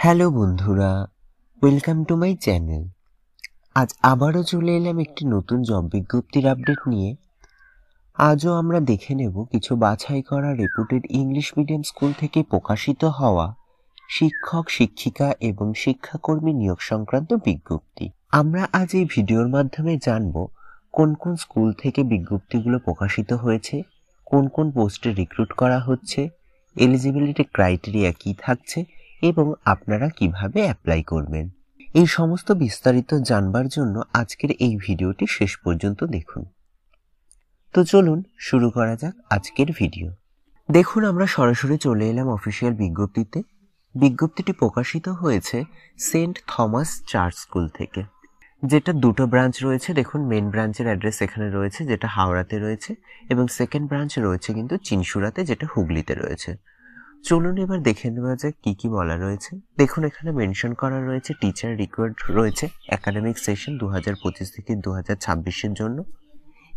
Hello বন্ধুরা, welcome to my channel. আজ আবারও চলে এলাম একটি নতুন জব বিজ্ঞপ্তির আপডেট নিয়ে। আজও আমরা দেখে নেব কিছু বাছাই করা রেপুটেড ইংলিশ মিডিয়াম স্কুল থেকে প্রকাশিত হওয়া শিক্ষক, শিক্ষিকা এবং শিক্ষাকর্মী নিয়োগ সংক্রান্ত বিজ্ঞপ্তি। আমরা আজ এই ভিডিওর মাধ্যমে জানব কোন কোন স্কুল থেকে বিজ্ঞপ্তিগুলো প্রকাশিত হয়েছে, কোন কোন পোস্টে রিক্রুট করা হচ্ছে, এলিজিবিলিটি ক্রাইটেরিয়া কি থাকছে এবং আপনারা কিভাবে অ্যাপ্লাই করবেন। এই সমস্ত বিস্তারিত জানবার জন্য আজকের এই ভিডিওটি শেষ পর্যন্ত দেখুন। তো চলুন শুরু করা যাক আজকের ভিডিও। দেখুন, আমরা সরাসরি চলে এলাম অফিসিয়াল বিজ্ঞপ্তিতে। বিজ্ঞপ্তিটি প্রকাশিত হয়েছে সেন্ট থমাস চার্চ স্কুল থেকে, যেটা দুটো ব্রাঞ্চ রয়েছে। দেখুন, মেন ব্রাঞ্চের অ্যাড্রেস এখানে রয়েছে, যেটা হাওড়াতে রয়েছে, এবং সেকেন্ড ব্রাঞ্চ রয়েছে কিন্তু চিনসুরাতে, যেটা হুগলিতে রয়েছে। চলুন এবার দেখে নেওয়া যাক কি কি বলা রয়েছে। দেখুন, এখানে মেনশন করা রয়েছে টিচার রিকোয়ার্ড রয়েছে একাডেমিক সেশন 2025 থেকে 2026-এর জন্য।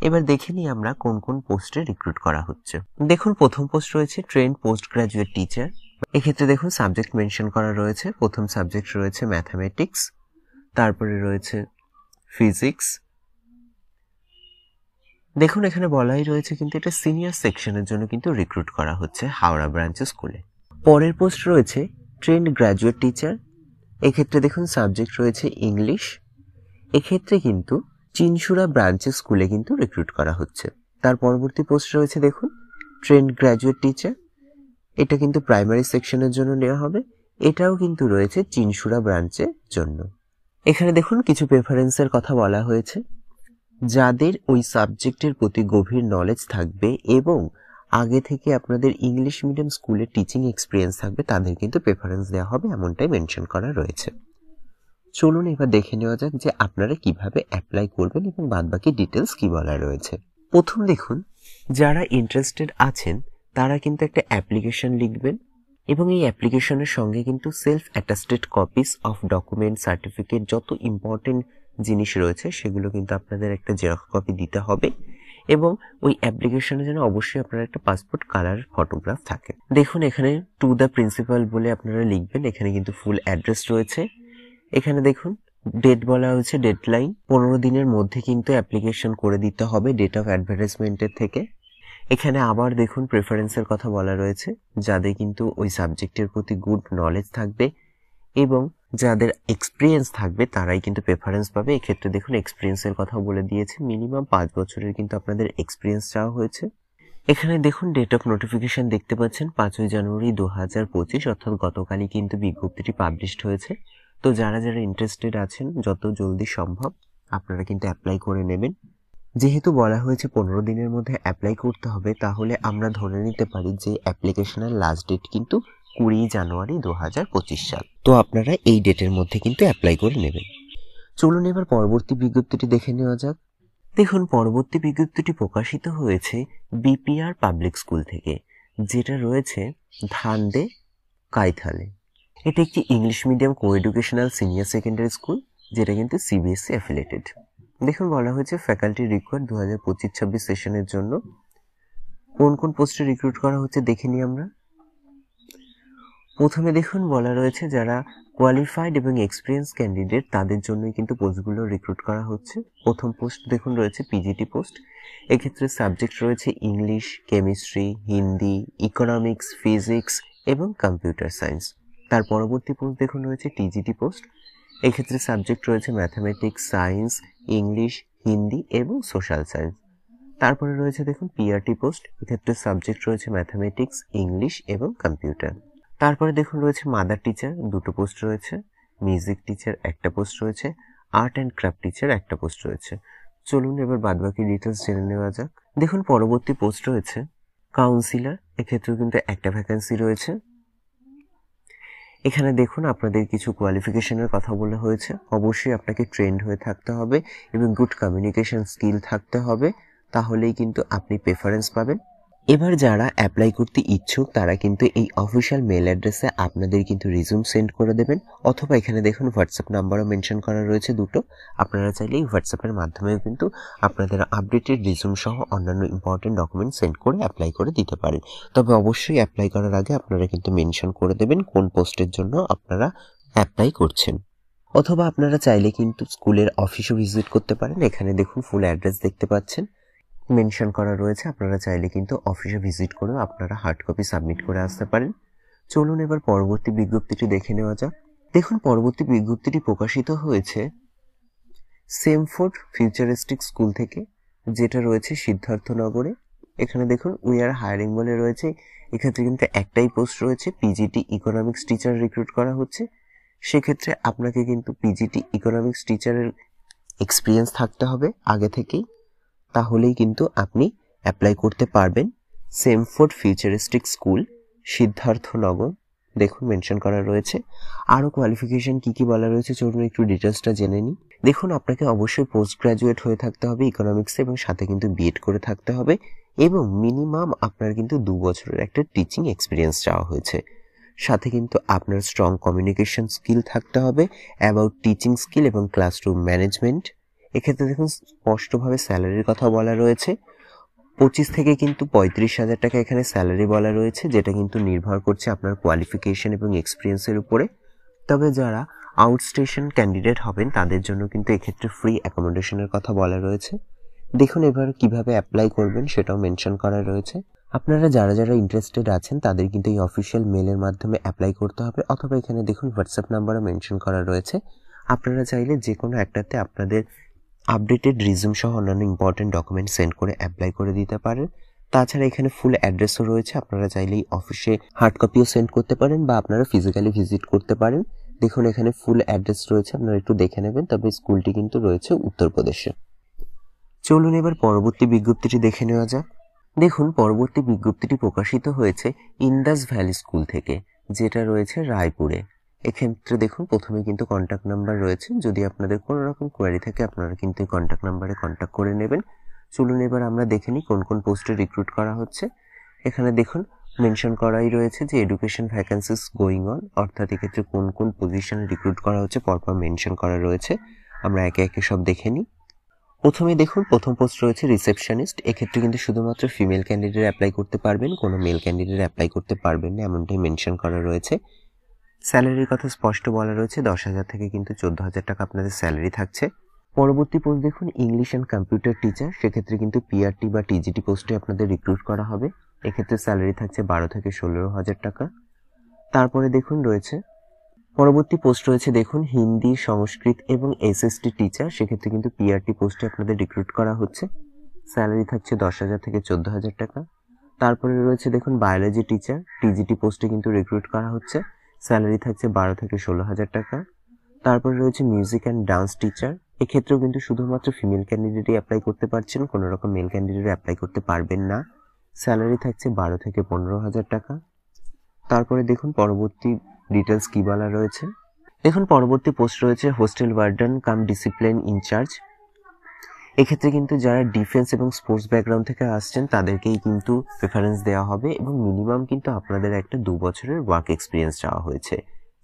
এবার দেখে নিই আমরা কোন কোন পোস্টে রিক্রুট করা হচ্ছে। দেখুন, প্রথম পোস্ট রয়েছে ট্রেন্ড পোস্ট গ্রাজুয়েট টিচার। এক্ষেত্রে দেখুন সাবজেক্ট মেনশন করা রয়েছে। প্রথম সাবজেক্ট রয়েছে ম্যাথামেটিক্স, তারপরে রয়েছে ফিজিক্স। দেখুন, এখানে বলাই রয়েছে কিন্তু এটা সিনিয়র সেকশনের জন্য কিন্তু রিক্রুট করা হচ্ছে হাওড়া ব্রাঞ্চ স্কুলে। পরের পোস্ট রয়েছে ট্রেন্ড গ্র্যাজুয়েট টিচার। এক্ষেত্রে দেখুন সাবজেক্ট রয়েছে ইংলিশ। এক্ষেত্রে কিন্তু চিনসুরা ব্রাঞ্চের স্কুলে কিন্তু রিক্রুট করা হচ্ছে। তার পরবর্তী পোস্ট রয়েছে দেখুন ট্রেন্ড গ্র্যাজুয়েট টিচার। এটা কিন্তু প্রাইমারি সেকশনের জন্য নেওয়া হবে। এটাও কিন্তু রয়েছে চিনসুরা ব্রাঞ্চের জন্য। এখানে দেখুন কিছু প্রেফারেন্সের কথা বলা হয়েছে। যাদের ওই সাবজেক্টের প্রতি গভীর নলেজ থাকবে এবং আগে থেকে আপনাদের ইংলিশ মিডিয়াম স্কুলে টিচিং এক্সপিরিয়েন্স থাকবে, তাদের কিন্তু প্রেফারেন্স দেওয়া হবে, এমনটাই মেনশন করা রয়েছে। চলুন এবার দেখে নেওয়া যাক যে আপনারা কিভাবে অ্যাপ্লাই করবেন এবং বাদবাকি ডিটেলস কি বলা রয়েছে। প্রথম দেখুন, যারা ইন্টারেস্টেড আছেন তারা কিন্তু একটা অ্যাপ্লিকেশন লিখবেন এবং এই অ্যাপ্লিকেশনের সঙ্গে কিন্তু self attested copies of document, certificate, যত ইম্পর্টেন্ট জিনিস রয়েছে সেগুলো কিন্তু আপনাদের একটা জেরক্স কপি দিতে হবে এবং ওই অ্যাপ্লিকেশনের জন্য অবশ্যই আপনার একটা পাসপোর্ট কালার ফটোগ্রাফ থাকে। দেখুন, এখানে টু দ্য প্রিন্সিপাল বলে আপনারা লিখবেন। এখানে কিন্তু ফুল অ্যাড্রেস রয়েছে। এখানে দেখুন ডেট বলা হয়েছে, ডেডলাইন 15 দিনের মধ্যে কিন্তু অ্যাপ্লিকেশন করে দিতে হবে ডেট অফ অ্যাডভার্টাইজমেন্টের থেকে। এখানে আবার দেখুন প্রেফারেন্সের কথা বলা রয়েছে, যাদের কিন্তু ওই সাবজেক্টের প্রতি গুড নলেজ থাকবে এবং যাদের এক্সপিরিয়েন্স থাকবে তারাই কিন্তু প্রেফারেন্স পাবে। এক্ষেত্রে দেখুন এক্সপিরিয়েন্সের কথা বলে দিয়েছে, মিনিমাম 5 বছরের কিন্তু আপনাদের এক্সপিরিয়েন্স চাওয়া হয়েছে। এখানে দেখুন ডেট অফ নোটিফিকেশন দেখতে পাচ্ছেন 5ই জানুয়ারি 2025, অর্থাৎ গতকালই কিন্তু বিজ্ঞপ্তিটি পাবলিশড হয়েছে। তো যারা যারা ইন্টারেস্টেড আছেন যত জলদি সম্ভব আপনারা কিন্তু অ্যাপ্লাই করে নেবেন। যেহেতু বলা হয়েছে 15 দিনের মধ্যে অ্যাপ্লাই করতে হবে, তাহলে আমরা ধরে নিতে পারি যে অ্যাপ্লিকেশনের লাস্ট ডেট কিন্তু 20 জানুয়ারি 2025 সাল। তো আপনারা এই ডেটের মধ্যে কিন্তু অ্যাপ্লাই করে নেবেন। চলুন এবার পরবর্তী বিজ্ঞপ্তিটি দেখে নেওয়া যাক। দেখুন, পরবর্তী বিজ্ঞপ্তিটি প্রকাশিত হয়েছে বিপিআর পাবলিক স্কুল থেকে, যেটা রয়েছে ধানদে, কাইথালে। এটা একটি ইংলিশ মিডিয়াম কো এডুকেশনাল সিনিয়র সেকেন্ডারি স্কুল, যেটা কিন্তু সিবিএসসি অ্যাফিলিয়েটেড। দেখুন, বলা হয়েছে ফ্যাকাল্টি রিকোয়ার্ড 2025-26 সেশনের জন্য। কোন কোন পোস্টে রিক্রুট করা হচ্ছে দেখে নিই আমরা। প্রথমে দেখুন বলা রয়েছে যারা কোয়ালিফাইড এবং এক্সপিরিয়েন্স ক্যান্ডিডেট তাদের জন্যই কিন্তু পোস্টগুলো রিক্রুট করা হচ্ছে। প্রথম পোস্ট দেখুন রয়েছে পিজিটি পোস্ট। এক্ষেত্রে সাবজেক্ট রয়েছে English, chemistry, Hindi, economics, physics এবং কম্পিউটার সায়েন্স। তার পরবর্তী পোস্ট দেখুন রয়েছে টিজিটি পোস্ট। এক্ষেত্রে সাবজেক্ট রয়েছে ম্যাথামেটিক্স, সায়েন্স, ইংলিশ, হিন্দি এবং সোশ্যাল সায়েন্স। তারপরে রয়েছে দেখুন পিআরটি পোস্ট। এক্ষেত্রে সাবজেক্ট রয়েছে ম্যাথামেটিক্স, ইংলিশ এবং কম্পিউটার। তারপরে দেখুন রয়েছে মাদার টিচার, 2টো পোস্ট রয়েছে। মিউজিক টিচার 1টা পোস্ট রয়েছে। আর্ট অ্যান্ড ক্রাফট টিচার 1টা পোস্ট রয়েছে। চলুন এবার বাদবাকি ডিটেলস জেনে নেওয়া যাক। দেখুন, পরবর্তী পোস্ট রয়েছে কাউন্সিলর। এক্ষেত্রেও কিন্তু 1টা ভ্যাকেন্সি রয়েছে। এখানে দেখুন আপনাদের কিছু কোয়ালিফিকেশনের কথা বলা হয়েছে। অবশ্যই আপনাকে ট্রেন্ড হয়ে থাকতে হবে এবং গুড কমিউনিকেশন স্কিল থাকতে হবে, তাহলেই কিন্তু আপনি প্রেফারেন্স পাবেন। এবার যারা অ্যাপ্লাই করতে ইচ্ছুক তারা কিন্তু এই অফিসিয়াল মেল অ্যাড্রেসে আপনাদের কিন্তু রিজিউম সেন্ড করে দেবেন, অথবা এখানে দেখুন হোয়াটসঅ্যাপ নাম্বারও মেনশন করা রয়েছে 2টো। আপনারা চাইলে এই হোয়াটসঅ্যাপের মাধ্যমেও কিন্তু আপনাদের আপডেটেড রিজিউম সহ অন্যান্য ইম্পর্টেন্ট ডকুমেন্ট সেন্ড করে অ্যাপ্লাই করে দিতে পারেন। তবে অবশ্যই অ্যাপ্লাই করার আগে আপনারা কিন্তু মেনশন করে দেবেন কোন পোস্টের জন্য আপনারা অ্যাপ্লাই করছেন। অথবা আপনারা চাইলে কিন্তু স্কুলের অফিসও ভিজিট করতে পারেন। এখানে দেখুন ফুল অ্যাড্রেস দেখতে পাচ্ছেন, মেনশন করা রয়েছে। আপনারা চাইলে কিন্তু অফিসে ভিজিট করেও আপনারা হার্ড কপি সাবমিট করে আসতে পারেন। চলুন এবার পরবর্তী বিজ্ঞপ্তিটি দেখে নেওয়া যাক। দেখুন পরবর্তী বিজ্ঞপ্তিটি প্রকাশিত হয়েছে সেমফোর্ড ফিউচারিস্টিক স্কুল থেকে, যেটা রয়েছে সিদ্ধার্থনগরে। এখানে দেখুন উই আর হায়ারিং বলে রয়েছে। এক্ষেত্রে কিন্তু একটাই পোস্ট রয়েছে, পিজিটি ইকোনমিক্স টিচার রিক্রুট করা হচ্ছে। সেক্ষেত্রে আপনাকে কিন্তু পিজিটি ইকোনমিক্স টিচারের এক্সপিরিয়েন্স থাকতে হবে আগে থেকেই, তাহলেই কিন্তু আপনি অ্যাপ্লাই করতে পারবেন। সেমফোর্ড ফিউচারিস্টিক স্কুল, সিদ্ধার্থনগর, দেখুন মেনশন করা রয়েছে। আরও কোয়ালিফিকেশন কি কি বলা রয়েছে চলুন একটু ডিটেলসটা জেনে নিই। দেখুন আপনাকে অবশ্যই পোস্ট গ্রাজুয়েট হয়ে থাকতে হবে ইকোনমিক্সে এবং সাথে কিন্তু বিএড করে থাকতে হবে, এবং মিনিমাম আপনার কিন্তু 2 বছরের একটা টিচিং এক্সপিরিয়েন্স চাওয়া হয়েছে। সাথে কিন্তু আপনার স্ট্রং কমিউনিকেশন স্কিল থাকতে হবে, অ্যাবাউট টিচিং স্কিল এবং ক্লাসরুম ম্যানেজমেন্ট। এক্ষেত্রে দেখুন স্পষ্টভাবে স্যালারির কথা বলা রয়েছে। 25 থেকে কিন্তু 35,000 টাকা এখানে স্যালারি বলা রয়েছে, যেটা কিন্তু নির্ভর করছে আপনার কোয়ালিফিকেশন এবং এক্সপিরিয়েন্সের উপরে। তবে যারা আউটস্টেশন ক্যান্ডিডেট হবেন তাদের জন্য কিন্তু এক্ষেত্রে ফ্রি অ্যাকোমোডেশনের কথা বলা রয়েছে। দেখুন এবার কিভাবে অ্যাপ্লাই করবেন সেটাও মেনশন করা রয়েছে। আপনারা যারা যারা ইন্টারেস্টেড আছেন তাদের কিন্তু এই অফিসিয়াল মেলের মাধ্যমে অ্যাপ্লাই করতে হবে, অথবা এখানে দেখুন হোয়াটসঅ্যাপ নাম্বারও মেনশন করা রয়েছে। আপনারা চাইলে যে কোনো একটাতে আপনাদের আপডেটেড রিজিউম সহ অন্যান্য ইম্পর্টেন্ট ডকুমেন্ট সেন্ড করে অ্যাপ্লাই করে দিতে পারেন। তাছাড়া এখানে ফুল অ্যাড্রেসও রয়েছে, আপনারা চাইলেই অফিসে হার্ড কপিও সেন্ড করতে পারেন বা আপনারা ফিজিক্যালি ভিজিট করতে পারেন। দেখুন এখানে ফুল অ্যাড্রেস রয়েছে, আপনারা একটু দেখে নেবেন। তবে স্কুলটি কিন্তু রয়েছে উত্তরপ্রদেশে। চলুন এবার পরবর্তী বিজ্ঞপ্তিটি দেখে নেওয়া যাক। দেখুন পরবর্তী বিজ্ঞপ্তিটি প্রকাশিত হয়েছে ইন্দাস ভ্যালি স্কুল থেকে, যেটা রয়েছে রায়পুরে। এক্ষেত্রে দেখুন প্রথমে কিন্তু কন্ট্যাক্ট নাম্বার রয়েছে, যদি আপনাদের কোনো রকম কোয়ারি থাকে আপনারা কিন্তু এই কন্ট্যাক্ট নাম্বারে কন্ট্যাক্ট করে নেবেন। চলুন এবার আমরা দেখে নিই কোন কোন পোস্টে রিক্রুট করা হচ্ছে। এখানে দেখুন মেনশন করাই রয়েছে যে এডুকেশন ভ্যাকেন্সিস গোয়িং অন, অর্থাৎ এক্ষেত্রে কোন কোন পজিশনে রিক্রুট করা হচ্ছে পরপর মেনশন করা রয়েছে। আমরা একে একে সব দেখে নিই। প্রথমে দেখুন প্রথম পোস্ট রয়েছে রিসেপশনিস্ট। এক্ষেত্রে কিন্তু শুধুমাত্র ফিমেল ক্যান্ডিডেট অ্যাপ্লাই করতে পারবেন, কোনো মেল ক্যান্ডিডেট অ্যাপ্লাই করতে পারবেন না, এমনটাই মেনশন করা রয়েছে। স্যালারির কথা স্পষ্ট বলা রয়েছে, 10,000 থেকে কিন্তু 14,000 টাকা আপনাদের স্যালারি থাকছে। পরবর্তী পোস্ট দেখুন ইংলিশ অ্যান্ড কম্পিউটার টিচার। সেক্ষেত্রে কিন্তু পিআরটি বা টিজিটি পোস্টে আপনাদের রিক্রুট করা হবে। এক্ষেত্রে স্যালারি থাকছে 12 থেকে 16,000 টাকা। তারপরে দেখুন রয়েছে পরবর্তী পোস্ট রয়েছে দেখুন হিন্দি, সংস্কৃত এবং এসএসটি টিচার। সেক্ষেত্রে কিন্তু পিআরটি পোস্টে আপনাদের রিক্রুট করা হচ্ছে। স্যালারি থাকছে 10,000 থেকে 14,000 টাকা। তারপরে রয়েছে দেখুন বায়োলজি টিচার, টিজিটি পোস্টে কিন্তু রিক্রুট করা হচ্ছে। স্যালারি থাকছে 12 থেকে 16,000 টাকা। তারপরে রয়েছে মিউজিক অ্যান্ড ডান্স টিচার। এক্ষেত্রেও কিন্তু শুধুমাত্র ফিমেল ক্যান্ডিডেটই অ্যাপ্লাই করতে পারছেন, কোনো রকম মেল ক্যান্ডিডেট অ্যাপ্লাই করতে পারবেন না। স্যালারি থাকছে 12 থেকে 15,000 টাকা। তারপরে দেখুন পরবর্তী ডিটেলস কি বলা রয়েছে। দেখুন পরবর্তী পোস্ট রয়েছে hostel warden cum discipline incharge. এক্ষেত্রে কিন্তু যারা ডিফেন্স এবং স্পোর্টস ব্যাকগ্রাউন্ড থেকে আসছেন তাদেরকেই কিন্তু প্রেফারেন্স দেওয়া হবে, এবং মিনিমাম কিন্তু আপনাদের একটা 2 বছরের ওয়ার্ক এক্সপিরিয়েন্স চাওয়া হয়েছে।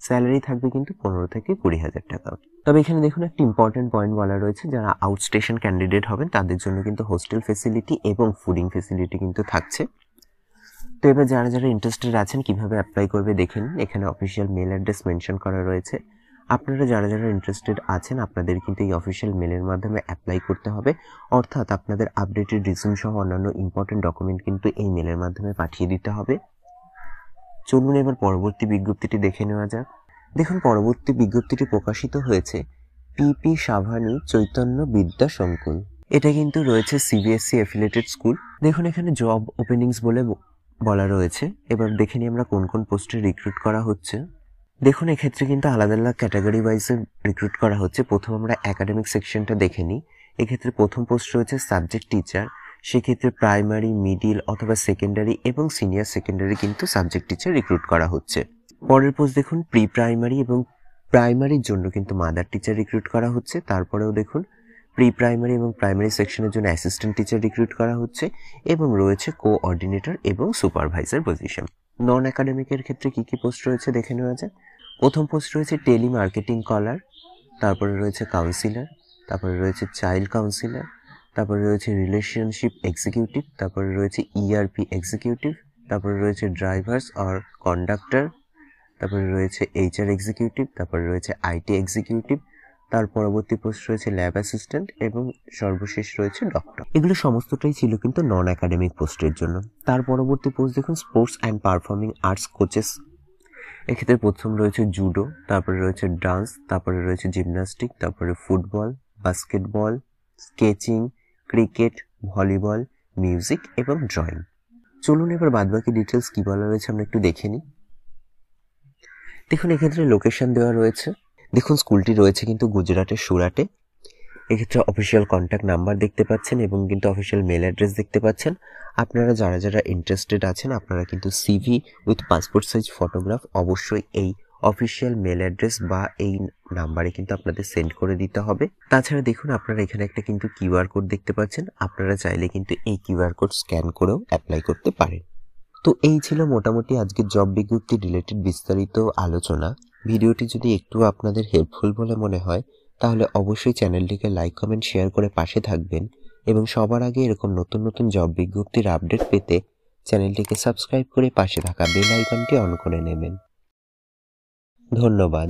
স্যালারি থাকবে কিন্তু 15 থেকে 20,000 টাকা। তবে এখানে দেখুন একটা ইম্পর্টেন্ট পয়েন্ট বলা রয়েছে, যারা আউটস্টেশন ক্যান্ডিডেট হবেন তাদের জন্য কিন্তু হোস্টেল ফেসিলিটি এবং ফুডিং ফেসিলিটি কিন্তু থাকছে। তো এবার যারা যারা ইন্টারেস্টেড আছেন কিভাবে অ্যাপ্লাই করবে দেখে নিন। এখানে অফিসিয়াল মেল অ্যাড্রেস মেনশন করা রয়েছে। আপনারা যারা যারা ইন্টারেস্টেড আছেন আপনাদের কিন্তু এই অফিসিয়াল মেলের মাধ্যমে অ্যাপ্লাই করতে হবে, অর্থাৎ আপনাদের আপডেটেড রিজিউম সহ অন্যান্য ইম্পর্টেন্ট ডকুমেন্ট কিন্তু এই মেলের মাধ্যমে পাঠিয়ে দিতে হবে। চলুন এবার পরবর্তী বিজ্ঞপ্তিটি দেখে নেওয়া যাক। দেখুন পরবর্তী বিজ্ঞপ্তিটি প্রকাশিত হয়েছে পিপি সাভানি চৈতন্য বিদ্যা সংকুল। এটা কিন্তু রয়েছে সিবিএসসি অ্যাফিলিয়েটেড স্কুল। দেখুন এখানে জব ওপেনিংস বলে বলা রয়েছে। এবার দেখে নিই আমরা কোন কোন পোস্টে রিক্রুট করা হচ্ছে। দেখুন এক্ষেত্রে কিন্তু আলাদা আলাদা ক্যাটাগরি ওয়াইজে রিক্রুট করা হচ্ছে। প্রথম আমরা একাডেমিক সেকশনটা দেখে নিই। এক্ষেত্রে প্রথম পোস্ট রয়েছে সাবজেক্ট টিচার। সেক্ষেত্রে প্রাইমারি, মিডিল অথবা সেকেন্ডারি এবং সিনিয়র সেকেন্ডারি কিন্তু সাবজেক্ট টিচার রিক্রুট করা হচ্ছে। পরের পোস্ট দেখুন প্রি প্রাইমারি এবং প্রাইমারির জন্য কিন্তু মাদার টিচার রিক্রুট করা হচ্ছে। তারপরেও দেখুন প্রি প্রাইমারি এবং প্রাইমারি সেকশনের জন্য অ্যাসিস্ট্যান্ট টিচার রিক্রুট করা হচ্ছে, এবং রয়েছে কোঅর্ডিনেটর এবং সুপারভাইজার পজিশন। নন একাডেমিকের ক্ষেত্রে কি কি পোস্ট রয়েছে দেখে নেওয়া যায়। প্রথম পোস্ট রয়েছে টেলি মার্কেটিং কলার, তারপরে রয়েছে কাউন্সিলর, তারপরে রয়েছে চাইল্ড কাউন্সিলর, তারপরে রয়েছে রিলেশনশিপ এক্সিকিউটিভ, তারপরে রয়েছে ইআরপি এক্সিকিউটিভ, তারপরে রয়েছে ড্রাইভার্স অর কন্ডাক্টর, তারপরে রয়েছে এইচআর এক্সিকিউটিভ, তারপরে রয়েছে আইটি এক্সিকিউটিভ, তার পরবর্তী পোস্ট রয়েছে ল্যাব অ্যাসিস্ট্যান্ট এবং সর্বশেষ রয়েছে ডক্টর। এগুলো সমস্তটাই ছিল কিন্তু নন একাডেমিক পোস্টের জন্য। তার পরবর্তী পোস্ট দেখুন sports and performing arts coaches. এক্ষেত্রে প্রথম রয়েছে জুডো, তারপরে রয়েছে ডান্স, তারপরে রয়েছে জিমন্যাস্টিক, তারপরে football, basketball, sketching, cricket, volleyball, music এবং ড্রয়িং। চলুন এবার বাদবাকি ডিটেলস কি বলা রয়েছে আমরা একটু দেখে নিই। দেখুন এক্ষেত্রে লোকেশন দেওয়া রয়েছে। দেখুন স্কুলটি রয়েছে কিন্তু গুজরাটের সুরাটে। এক্ষেত্রে অফিসিয়াল কন্ট্যাক্ট নাম্বার দেখতে পাচ্ছেন এবং কিন্তু অফিসিয়াল মেল অ্যাড্রেস দেখতে পাচ্ছেন। আপনারা যারা যারা ইন্টারেস্টেড আছেন আপনারা কিন্তু CV with passport size photograph অবশ্যই এই অফিসিয়াল মেল অ্যাড্রেস বা এই নাম্বারে কিন্তু আপনাদের সেন্ড করে দিতে হবে। তাছাড়া দেখুন আপনারা এখানে একটা কিন্তু কিউআর কোড দেখতে পাচ্ছেন, আপনারা চাইলে কিন্তু এই কিউআর কোড স্ক্যান করেও অ্যাপ্লাই করতে পারেন। তো এই ছিল মোটামুটি আজকের জব বিজ্ঞপ্তি রিলেটেড বিস্তারিত আলোচনা। ভিডিওটি যদি একটু আপনাদের হেল্পফুল বলে মনে হয় তাহলে অবশ্যই চ্যানেলটিকে লাইক, কমেন্ট, শেয়ার করে পাশে থাকবেন এবং সবার আগে এরকম নতুন নতুন জব বিজ্ঞপ্তির আপডেট পেতে চ্যানেলটিকে সাবস্ক্রাইব করে পাশে থাকা বেল আইকনটি অন করে নেবেন। ধন্যবাদ।